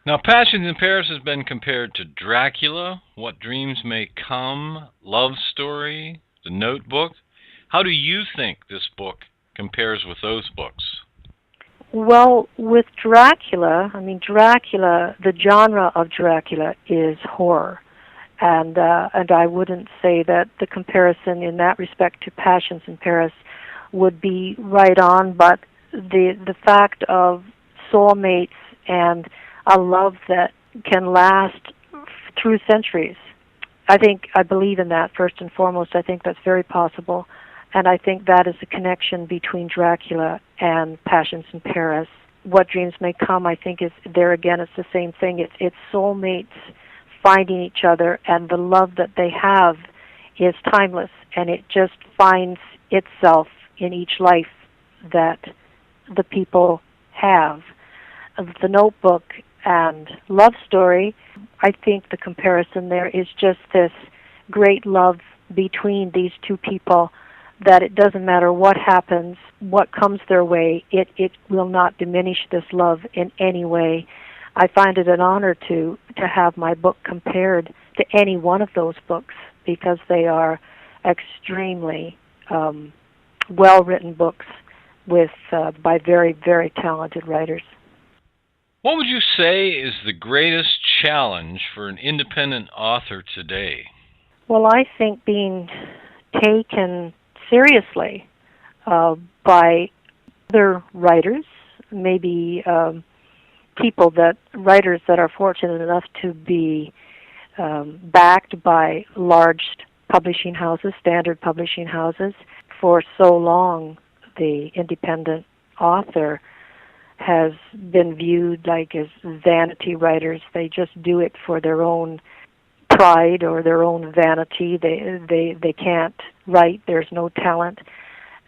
Now, Passions in Paris has been compared to Dracula, What Dreams May Come, Love Story, The Notebook. How do you think this book compares with those books? Well, with Dracula, Dracula, the genre of Dracula is horror. And I wouldn't say that the comparison in that respect to Passions in Paris would be right on, but the fact of soulmates and a love that can last through centuries. I believe in that first and foremost. I think that's very possible. And I think that is the connection between Dracula and Passions in Paris. What Dreams May Come, I think, is there again, it's the same thing. It's soulmates finding each other, and the love that they have is timeless, and it just finds itself in each life that the people have. The Notebook and Love Story, I think the comparison there is just this great love between these two people, that it doesn't matter what happens, what comes their way, it will not diminish this love in any way. I find it an honor to have my book compared to any one of those books, because they are extremely well-written books with by very, very talented writers. What would you say is the greatest challenge for an independent author today? Well, I think being taken seriously by other writers, maybe writers that are fortunate enough to be backed by large publishing houses, standard publishing houses. For so long, the independent author has been viewed like as vanity writers. They just do it for their own pride or their own vanity. They can't write. There's no talent.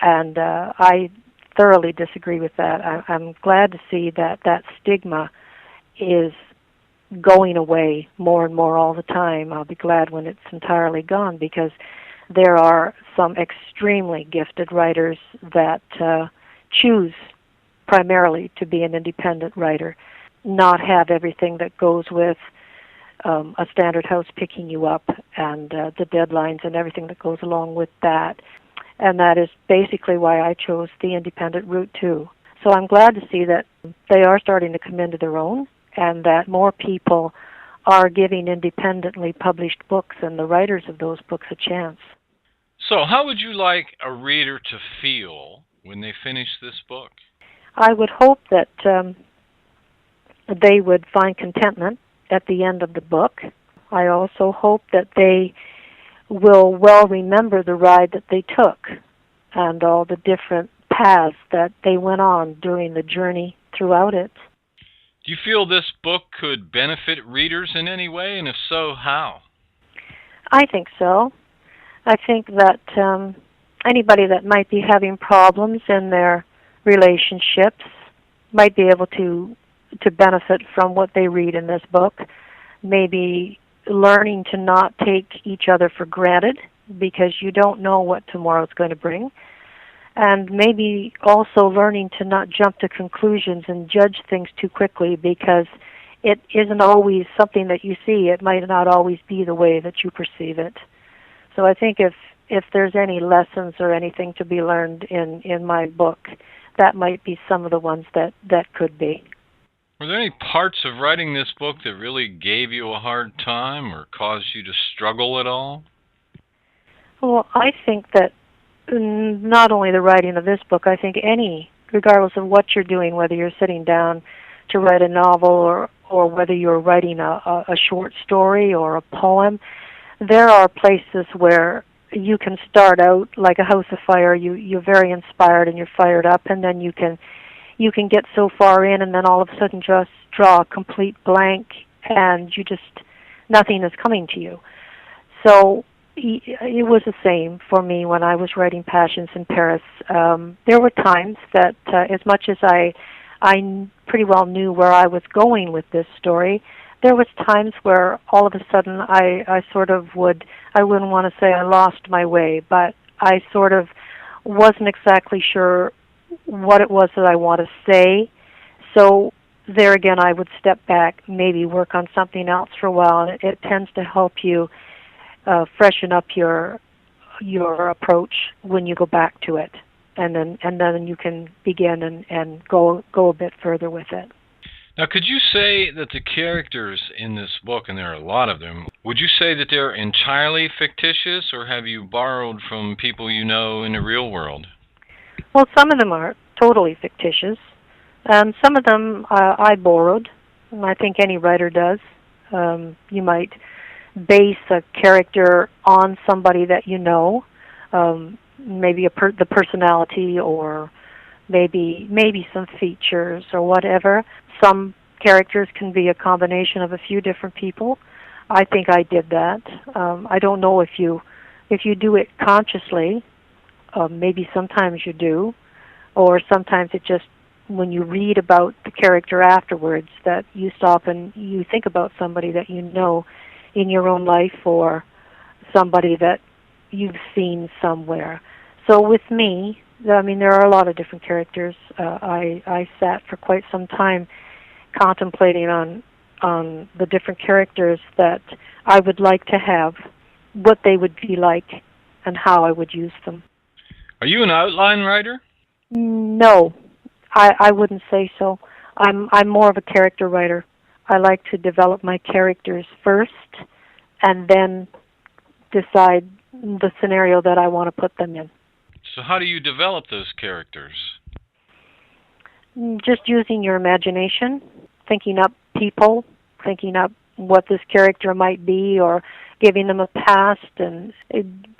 And I thoroughly disagree with that. I'm glad to see that stigma is going away more and more all the time. I'll be glad when it's entirely gone, because there are some extremely gifted writers that choose primarily to be an independent writer, not have everything that goes with a standard house picking you up and the deadlines and everything that goes along with that. And that is basically why I chose the independent route too. So I'm glad to see that they are starting to come into their own, and that more people are giving independently published books and the writers of those books a chance. So how would you like a reader to feel when they finish this book? I would hope that they would find contentment at the end of the book. I also hope that they will well remember the ride that they took and all the different paths that they went on during the journey throughout it. Do you feel this book could benefit readers in any way, and if so, how? I think so. I think that anybody that might be having problems in their relationships might be able to benefit from what they read in this book. Maybe learning to not take each other for granted, because you don't know what tomorrow's going to bring. And maybe also learning to not jump to conclusions and judge things too quickly, because it isn't always something that you see. It might not always be the way that you perceive it. So I think if there's any lessons or anything to be learned in my book, that might be some of the ones that could be. Were there any parts of writing this book that really gave you a hard time or caused you to struggle at all? Well, I think that not only the writing of this book, I think regardless of what you're doing, whether you're sitting down to write a novel or whether you're writing a short story or a poem, there are places where you can start out like a house of fire. You're very inspired and you're fired up, and then you can get so far in, and then all of a sudden just draw a complete blank, and nothing is coming to you. So it was the same for me when I was writing Passions in Paris. There were times that, as much as I pretty well knew where I was going with this story, there was times where all of a sudden I wouldn't want to say I lost my way, but I sort of wasn't exactly sure what it was that I want to say. So there again, I would step back, maybe work on something else for a while, and it tends to help you freshen up your approach when you go back to it, and then you can begin and go a bit further with it. Now, could you say that the characters in this book, and there are a lot of them, would you say that they're entirely fictitious, or have you borrowed from people you know in the real world? Well, some of them are totally fictitious, and some of them I borrowed, and I think any writer does. You might base a character on somebody that you know, maybe the personality, or maybe some features or whatever. Some characters can be a combination of a few different people. I think I did that. I don't know if you do it consciously. Maybe sometimes you do, or sometimes it just, when you read about the character afterwards, that you stop and you think about somebody that you know in your own life, or somebody that you've seen somewhere. So with me, I mean, there are a lot of different characters. I sat for quite some time contemplating on the different characters that I would like to have, what they would be like, and how I would use them. Are you an outline writer? No, I wouldn't say so. I'm more of a character writer. I like to develop my characters first, and then decide the scenario that I want to put them in. So how do you develop those characters? Just using your imagination, thinking up people, thinking up what this character might be, or giving them a past and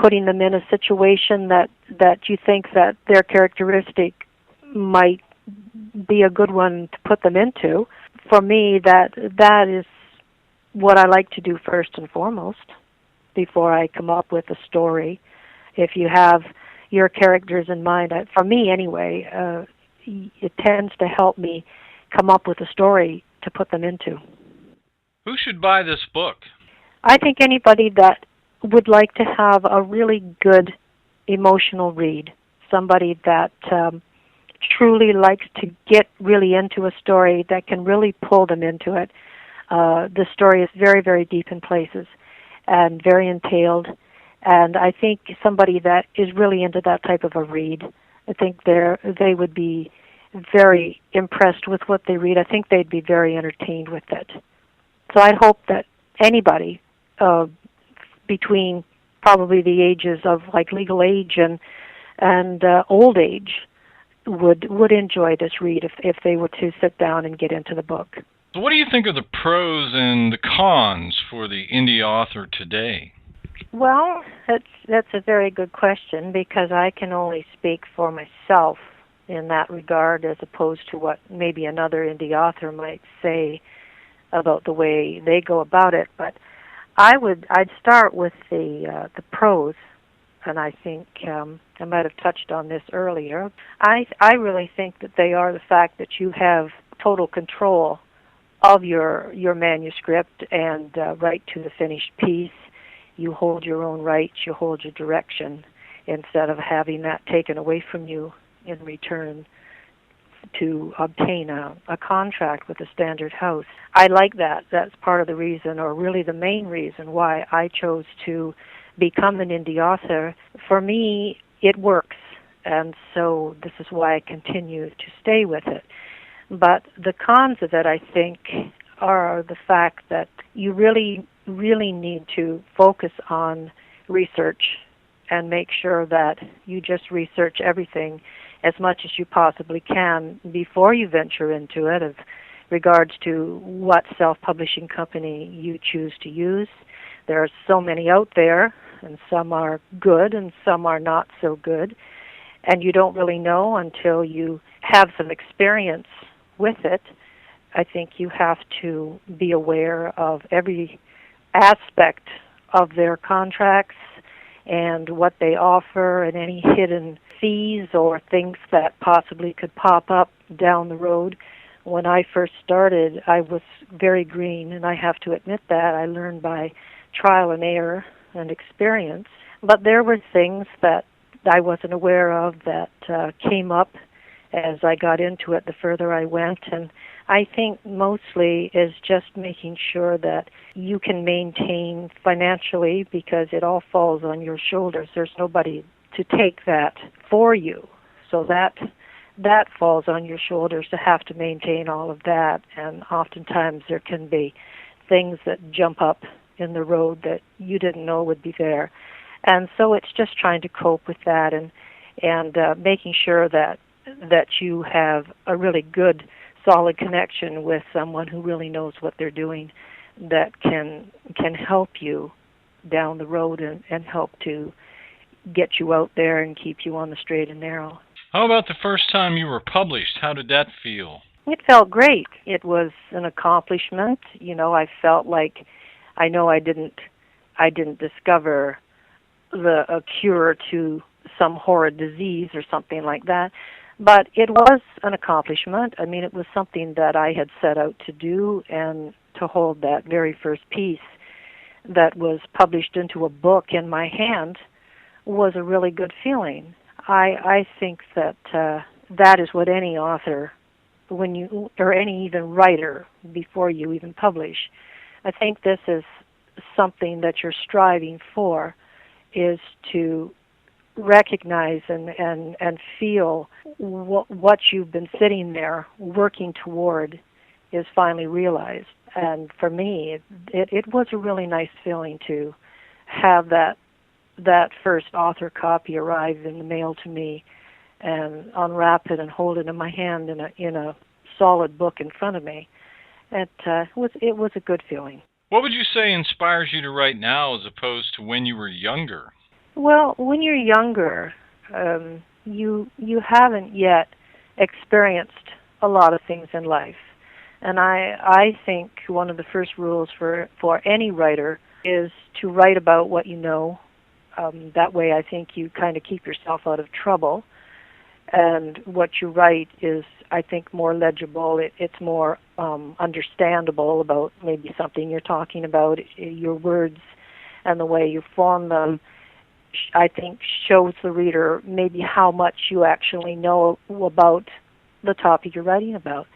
putting them in a situation that you think that their characteristic might be a good one to put them into. For me, that is what I like to do first and foremost before I come up with a story. If you have your characters in mind, for me anyway, it tends to help me come up with a story to put them into. Who should buy this book? I think anybody that would like to have a really good emotional read, somebody that truly likes to get really into a story, that can really pull them into it. The story is very, very deep in places and very entailed, and I think somebody that is really into that type of a read, I think they would be very impressed with what they read. I think they'd be very entertained with it. So I'd hope that anybody between probably the ages of like legal age and old age would enjoy this read if they were to sit down and get into the book. So what do you think of the pros and the cons for the indie author today? Well, that's a very good question, because I can only speak for myself in that regard, as opposed to what maybe another indie author might say about the way they go about it. But I'd start with the pros, and I think I might have touched on this earlier. I really think that they are the fact that you have total control of your manuscript and right to the finished piece. You hold your own rights, you hold your direction, instead of having that taken away from you in return to obtain a contract with a standard house. I like that. That's part of the reason, or really the main reason, why I chose to become an indie author. For me, it works, and so this is why I continue to stay with it. But the cons of it, I think, are the fact that you really, really need to focus on research and make sure that you just research everything as much as you possibly can before you venture into it, of regards to what self-publishing company you choose to use. There are so many out there, and some are good and some are not so good, and you don't really know until you have some experience with it. I think you have to be aware of every aspect of their contracts and what they offer, and any hidden fees or things that possibly could pop up down the road. When I first started, I was very green, and I have to admit that. I learned by trial and error and experience. But there were things that I wasn't aware of that came up, as I got into it, the further I went. And I think mostly is just making sure that you can maintain financially, because it all falls on your shoulders. There's nobody to take that for you. So that falls on your shoulders to have to maintain all of that. And oftentimes there can be things that jump up in the road that you didn't know would be there. And so it's just trying to cope with that, and making sure that you have a really good, solid connection with someone who really knows what they're doing, that can help you down the road and help to get you out there and keep you on the straight and narrow. How about the first time you were published? How did that feel? It felt great. It was an accomplishment. I felt like I didn't discover a cure to some horrid disease or something like that, but it was an accomplishment. I mean, it was something that I had set out to do, and to hold that very first piece that was published into a book in my hand was a really good feeling. I think that that is what any author, or any even writer, before you even publish, I think this is something that you're striving for, is to recognize and feel what you've been sitting there working toward is finally realized. And for me, it was a really nice feeling to have that first author copy arrive in the mail to me, and unwrap it and hold it in my hand in a solid book in front of me. It was a good feeling. What would you say inspires you to write now as opposed to when you were younger? Well, when you're younger, you haven't yet experienced a lot of things in life. And I think one of the first rules for any writer is to write about what you know. That way I think you kind of keep yourself out of trouble. And what you write is, I think, more legible. It's more understandable about maybe something you're talking about. Your words and the way you form them, I think, shows the reader maybe how much you actually know about the topic you're writing about.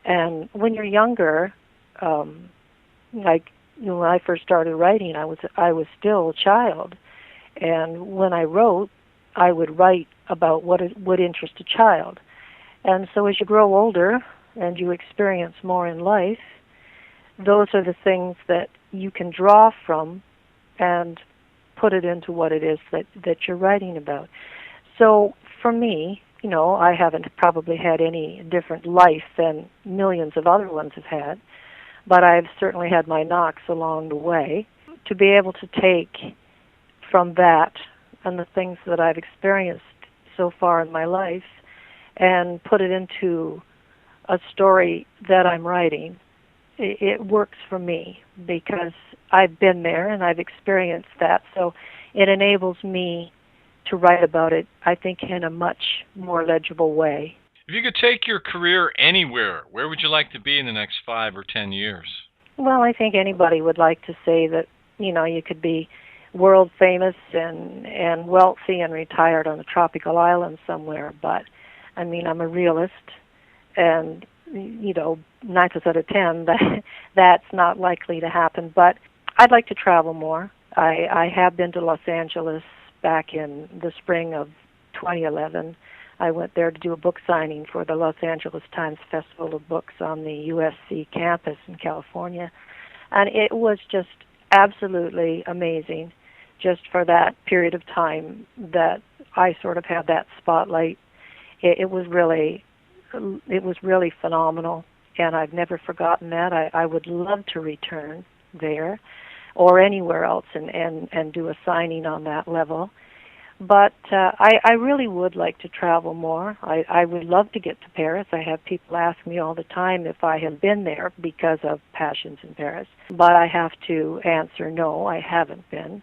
And when you're younger, like when I first started writing, I was still a child, and when I wrote, I would write about what would interest a child. And so as you grow older and you experience more in life, those are the things that you can draw from and put it into what it is that you're writing about. So for me, I haven't probably had any different life than millions of other ones have had, but I've certainly had my knocks along the way. To be able to take from that and the things that I've experienced so far in my life and put it into a story that I'm writing, it works for me because I've been there and I've experienced that. So it enables me to write about it, I think, in a much more legible way. If you could take your career anywhere, where would you like to be in the next 5 or 10 years? Well, I think anybody would like to say that, you could be world famous and wealthy and retired on a tropical island somewhere. But, I mean, I'm a realist, and, 9 times out of 10, that's not likely to happen. But I'd like to travel more. I have been to Los Angeles back in the spring of 2011. I went there to do a book signing for the Los Angeles Times Festival of Books on the USC campus in California. And it was just absolutely amazing, just for that period of time that I sort of had that spotlight. It was really phenomenal, and I've never forgotten that. I would love to return there or anywhere else and do a signing on that level. But I really would like to travel more. I would love to get to Paris. I have people ask me all the time if I have been there because of Passions in Paris. But I have to answer no, I haven't been.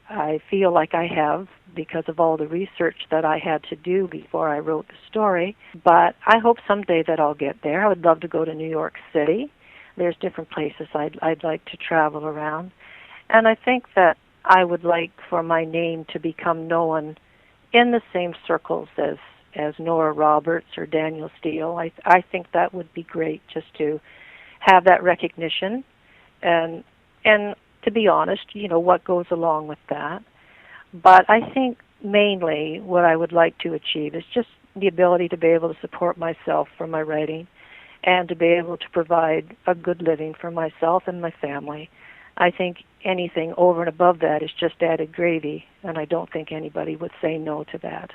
I feel like I have because of all the research that I had to do before I wrote the story. But I hope someday that I'll get there. I would love to go to New York City. There's different places I'd like to travel around. And I think that I would like for my name to become known in the same circles as as Nora Roberts or Daniel Steele. I think that would be great, just to have that recognition, and to be honest, what goes along with that. But I think mainly what I would like to achieve is just the ability to be able to support myself from my writing, and to be able to provide a good living for myself and my family. I think anything over and above that is just added gravy, and I don't think anybody would say no to that.